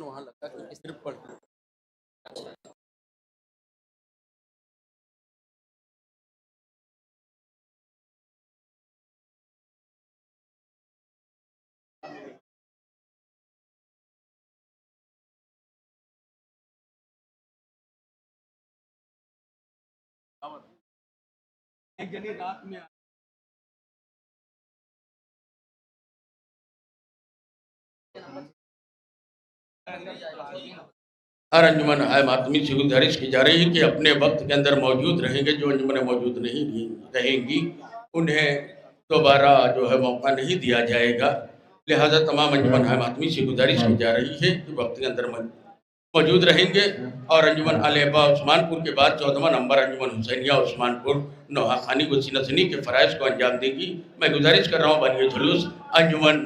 [SPEAKER 5] وہاں لگتا ہے صرف پڑھتا ہے۔ ایک جنی رات میں ہر انجمن ہے ماتمی سے گزارش کی جا رہی ہے کہ اپنے وقت کے اندر موجود رہیں گے۔ جو انجمنیں موجود نہیں رہیں گی انہیں دوبارہ جو ہے موقع نہیں دیا جائے گا، لہٰذا تمام انجمن ہے ماتمی سے گزارش کی جا رہی ہے کہ وقت کے اندر موجود رہیں گے۔ اور انجمن علیبہ عثمان پور کے بعد 14واں نمبر انجمن حسینیہ عثمان پور نوحہ خانی و سینہ زنی کے فرائض کو انجام دے گی۔ میں گزارش کر رہا ہوں بانی جلوس انجمن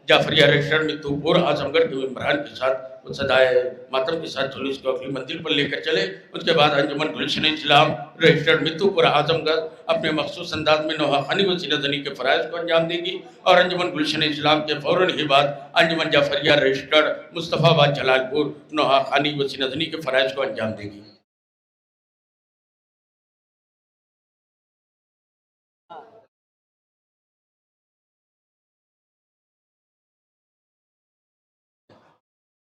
[SPEAKER 5] جعفریہ ریسٹر متو پور اعظم گڑھ کے ممبران کے ساتھ صدائے ماتم کے ساتھ جلوس کو اگلی منزل پر لے کر چلے۔ اس کے بعد انجمن گلشن اسلام ریسٹر متو پور اعظم گڑھ اپنے مخصوص انداز میں نوحہ خانی و سینہ زنی کے فرائض کو انجام دے گی۔ اور انجمن گلشن اسلام کے فوراً ہی بعد انجمن جعفریہ ریسٹر مصطفیٰ آباد جلال پور نوحہ خانی و سینہ زنی کے فرائض کو انجام دے گی۔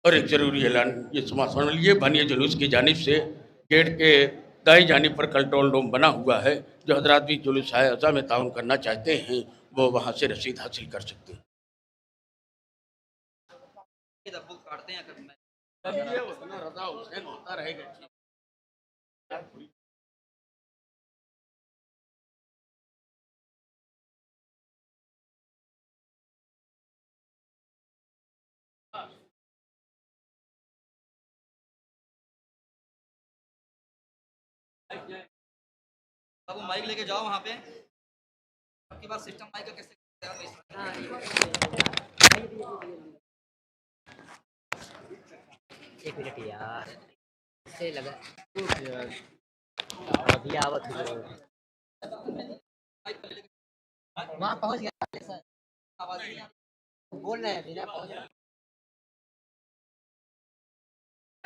[SPEAKER 5] اور ایک ضروری اعلان یہ سن لیے، بانی جلوس کی جانب سے گیٹ کے دائیں جانب پر کنٹرول روم بنا ہوا ہے۔ جو حضرات بھی جلوس اعضاء میں تعاون کرنا چاہتے ہیں وہ وہاں سے رسید حاصل کر سکتے ہیں۔ رضا حسین ہوتا رہے گا۔
[SPEAKER 4] اب مائک لے کے جاؤ وہاں پہ، آپ کے پاس سسٹم مائک کا کیسے
[SPEAKER 6] ایک منٹ یار سے لگا وہاں پہنچ گیا بول رہے ہیں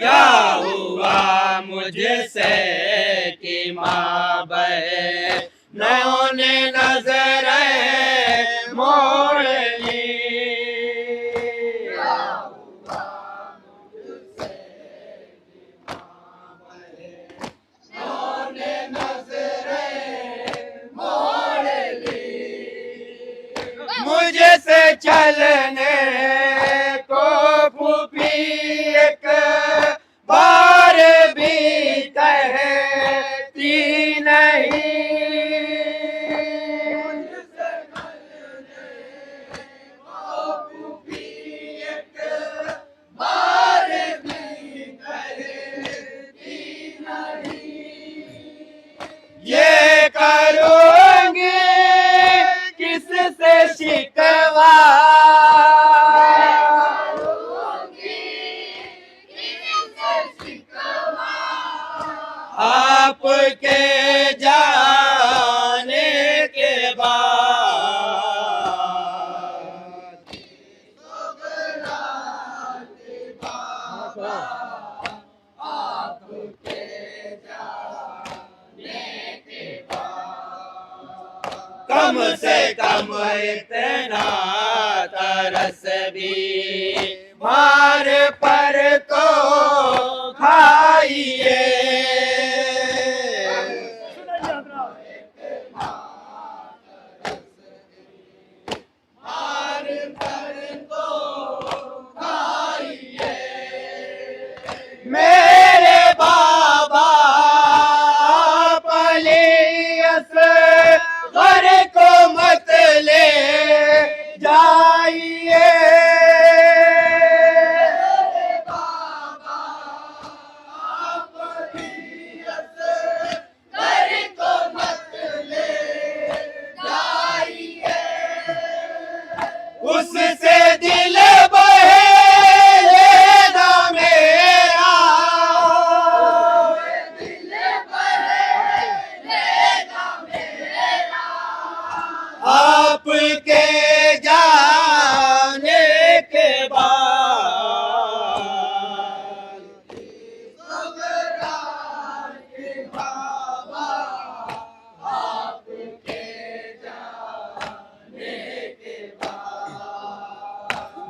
[SPEAKER 1] کیا ہوا مجھ سے کہ ماں بہنوں نے نظریں موڑ لی مجھ سے چلنے کو پھوپھی ایک بار بھی کہتی نہیں یہ کروں گی کس سے شکوا آپ کے جانے کے بعد کم سے کم اتنا ترس بھی مار پر تو کھائیے میرے بابا پلیس گھر کو مت لے جائیے اس سے دل بہلے میرا آپ کے جانے کے بعد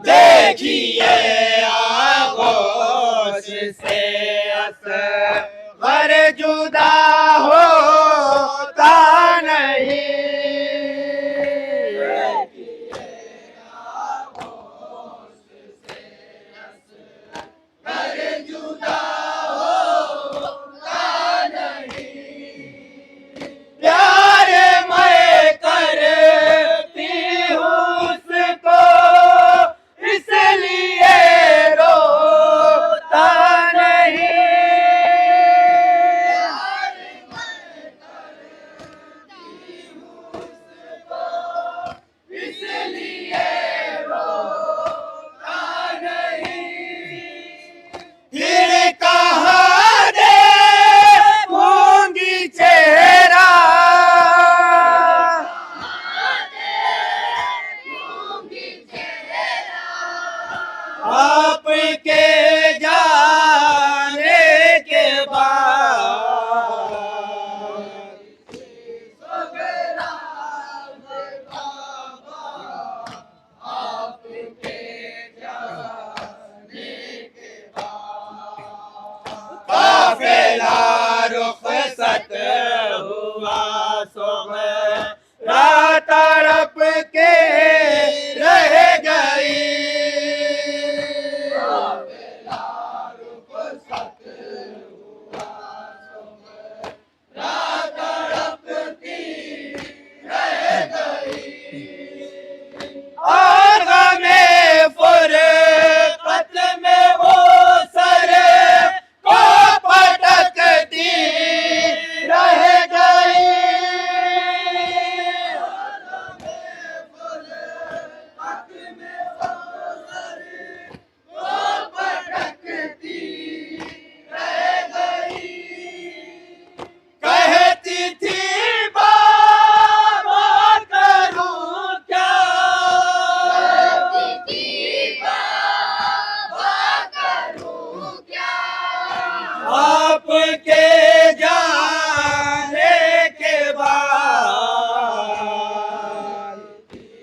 [SPEAKER 1] دیکھیے آغوش سے اصغر جدا ہوتا نہیں پیار میں کرتی ہوں اس کو اس لیے روتا نہیں